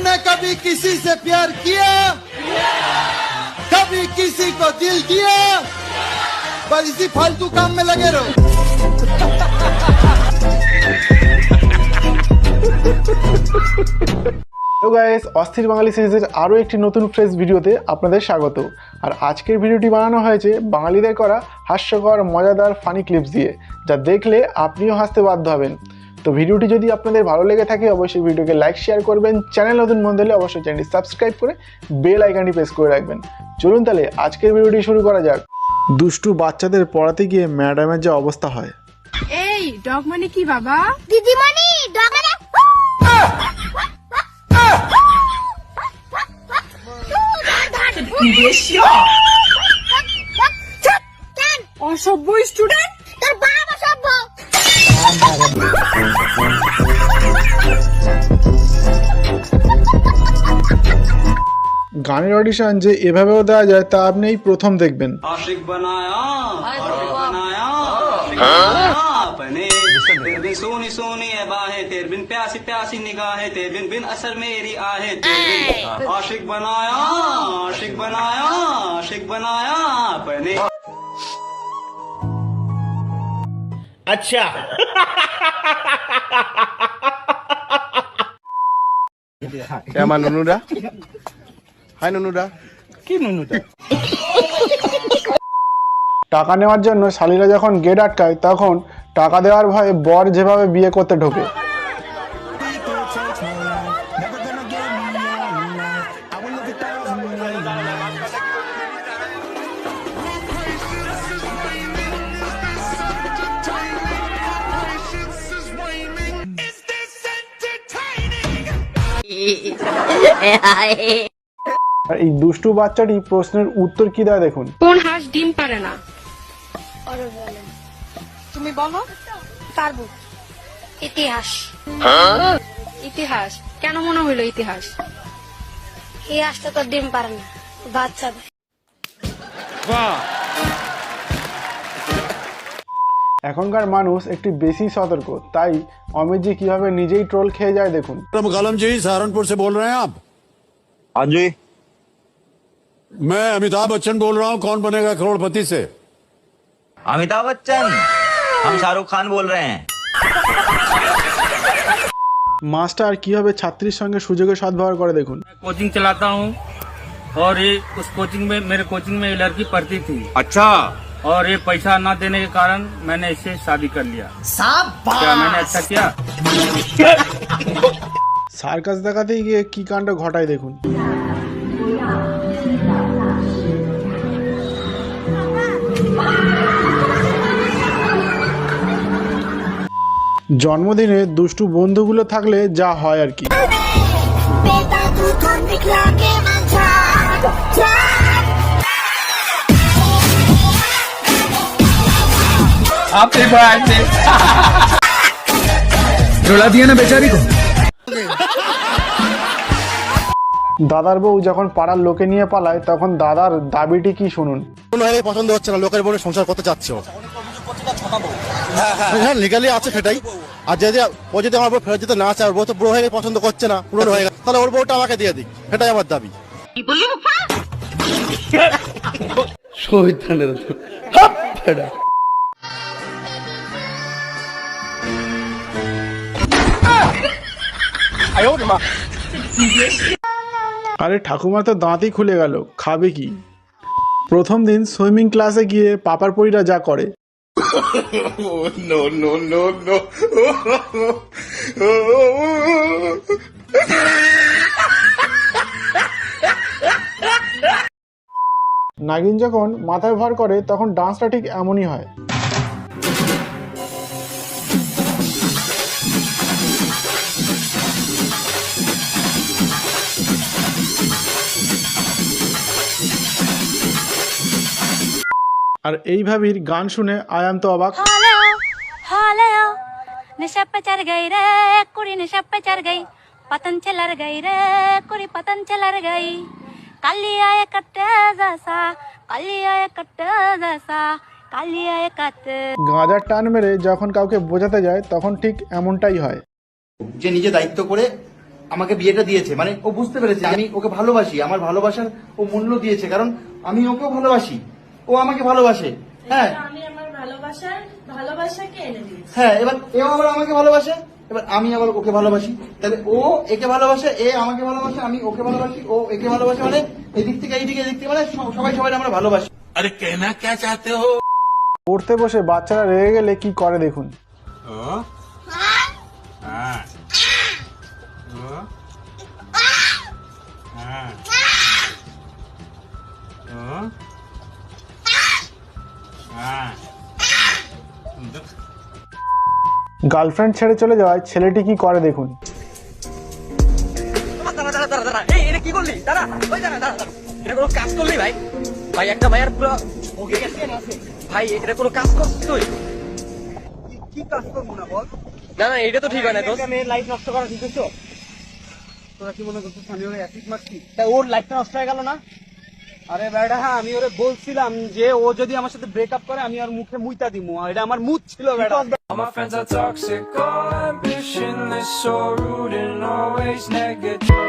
तुमने कभी किसी से प्यार किया? कभी किसी को दिल दिया? बस इसी फालतू काम में लगे रहो। হ্যালো গাইস, অস্থির বাঙালি সিরিজের আরও একটি নতুন ফ্রেশ ভিডিওতে আপনাদের স্বাগত। আর আজকের ভিডিওটি বানানো হয়েছে বাঙালিদের করা হাস্যকর মজাদার ফানি ক্লিপস দিয়ে, যা দেখলে আপনিও হাসতে বাধ্য হবেন। তো ভিডিওটি যদি আপনাদের ভালো লেগে থাকে অবশ্যই ভিডিওকে লাইক শেয়ার করবেন, চ্যানেল নতুন বন্ধু হলে অবশ্যই চ্যানেলটি সাবস্ক্রাইব করে বেল আইকনটি প্রেস করে রাখবেন। চলুন তাহলে আজকের ভিডিওটি শুরু করা যাক। দুষ্টু বাচ্চাদের পড়াতে গিয়ে ম্যাডামের যে অবস্থা হয়। এই ডগ মানে কি বাবা? দিদিমণি ডগ মানে অসভ্য স্টুডেন্ট। তোর বাবা সভ্য। গানের অডিশন যে এভাবেও দেওয়া যায় তা আপনি এই প্রথম দেখবেন। आशिक बनाया अपने तेरे बिन सोनी सोनी है बाहें, तेरे बिन प्यासी प्यासी निगाहें, तेरे बिन बिन असर मेरी आहें, तेरे बिन आशिक बनाया अपने। अच्छा আমার নুনুরা, হাই নুনুরা। কি নুনুটা? টাকা নেওয়ার জন্য শালীরা যখন গেট আটকায় তখন টাকা দেওয়ার ভয়ে বর যেভাবে বিয়ে করতে ঢোকে। আর এই দুষ্টু বাচ্চাটি প্রশ্নের উত্তর কি দেয় দেখুন। কোন হাঁস ডিম পারে না? তুমি বলো। পারবো। ইতিহাস। ইতিহাস কেন মনে হইলো ইতিহাস? এই হাঁসটা তো ডিম পারে না, বাচ্চা দেয়। এখনকার মানুষ একটু বেশি সতর্ক, তাই অমিতজি কিভাবে নিজেই ট্রোল খেয়ে যায় দেখুন। गलम जी सहारनपुर से बोल रहे हैं आप? हाँ जी, मैं अमिताभ बच्चन बोल रहा हूँ, कौन बनेगा करोड़पति से। अमिताभ बच्चन, हम शाहरुख खान बोल रहे हैं। মাস্টার কিভাবে ছাত্রীর সঙ্গে সুযোগের সদ্ব্যবহার করে দেখুন। कोचिंग चलाता हूँ और ये उस कोचिंग में मेरे कोचिंग में ये लड़की पढ़ती थी। अच्छा, और ये पैसा न देने के कारण मैंने इससे शादी कर लिया। क्या मैंने अच्छा किया? সার্কাস দেখাতে গিয়ে কি কাণ্ড ঘটায় দেখুন। জন্মদিনে দুষ্টু বন্ধুগুলো থাকলে যা হয় আর কি। रुला दिया ना बेचारी को। দাদার বউ যখন পাড়ার লোকে নিয়ে পালায় তখন দাদার দাবিটি কি শুনুন। কোনো হয়ে পছন্দ হচ্ছে না, লোকের বলে সংসার করতে চাচ্ছে ও। হ্যাঁ, লিগালি আছে সেটাই। আর ও যদি আমার বউ ফেরত যেতে না চায়, বউ তো বুড়ো হয়ে পছন্দ করছে না, পুরনো হয়ে গেছে, তাহলে ওর বউটা আমাকে দিয়ে দিক, সেটাই আমার দাবি। আরে ঠাকুমা তো দাঁতই খুলে গেল, খাবে কি? প্রথম দিন সুইমিং ক্লাসে গিয়ে পাপার পরীরা যা করে। নাগিন যখন মাথায় ভার করে তখন ডান্সটা ঠিক এমনই হয়। আর এইভাবেই গান শুনে আয়াম তো অবাক। हालेओ नशा पे चढ़ गई रे कुड़ी, नशा पे चढ़ गई, पतन चलर गई रे कुड़ी, पतन चलर गई। काली आए कट्टे जैसा, काली आए कट्टे जैसा, काली आए कट। গাঁজার টান মেরে যখন কাউকে বোঝাতে যায় তখন ঠিক এমনটাই হয়। যে নিজে দায়িত্ব করে আমাকে বিয়েটা দিয়েছে, মানে ও বুঝতে পেরেছে আমি ওকে ভালোবাসি, আমার ভালোবাসার ও মূল্য দিয়েছে, কারণ আমি ওকেও ভালোবাসি, ও আমাকে ভালোবাসে। হ্যাঁ আমি আমার ভালোবাসাকে এনে দিয়েছি। হ্যাঁ, এবার এও আবার আমাকে ভালোবাসে, এবার আমি আবার ওকে ভালোবাসি, তাহলে ও একে ভালোবাসে, এ আমাকে ভালোবাসে, আমি ওকে ভালোবাসি, ও একে ভালোবাসে, মানে এদিক থেকে এইদিকে এদিক থেকে মানে সবাই সবাই আমরা ভালোবাসি। अरे कहना क्या चाहते हो? পড়তে বসে বাচ্চারা রেগে গেলে কি করে দেখুন। গার্লফ্রেন্ড ছেড়ে চলে যাওয়ায় ছেলেটি কি করে দেখুন। কি করলি? দাঁড়া, ওই দাঁড়া দাঁড়া দাঁড়া। এটা কোনো কাজ করলি ভাই? ভাই একটা ভাইয়ার পুরো ওকে গেছে না আছে। ভাই এটা কোনো কাজ করছিস তুই? কি কাজ করবো না বল? না না এটা তো ঠিক হয় না দোস্ত। মেয়ের লাইফ নষ্ট করা ঠিক হইছো? তোরা কি মনে করছিস আমি ওরে অ্যাসিড মারছি? তা ওর লাইফটা নষ্ট হয়ে গেল না? আরে বেটা হ্যাঁ আমি ওরে বলছিলাম যে ও যদি আমার সাথে ব্রেকআপ করে আমি ওর মুখে মুইতা দিমু, এটা আমার মুড ছিল বেটা। My friends are toxic, all ambitionless, so rude and always negative.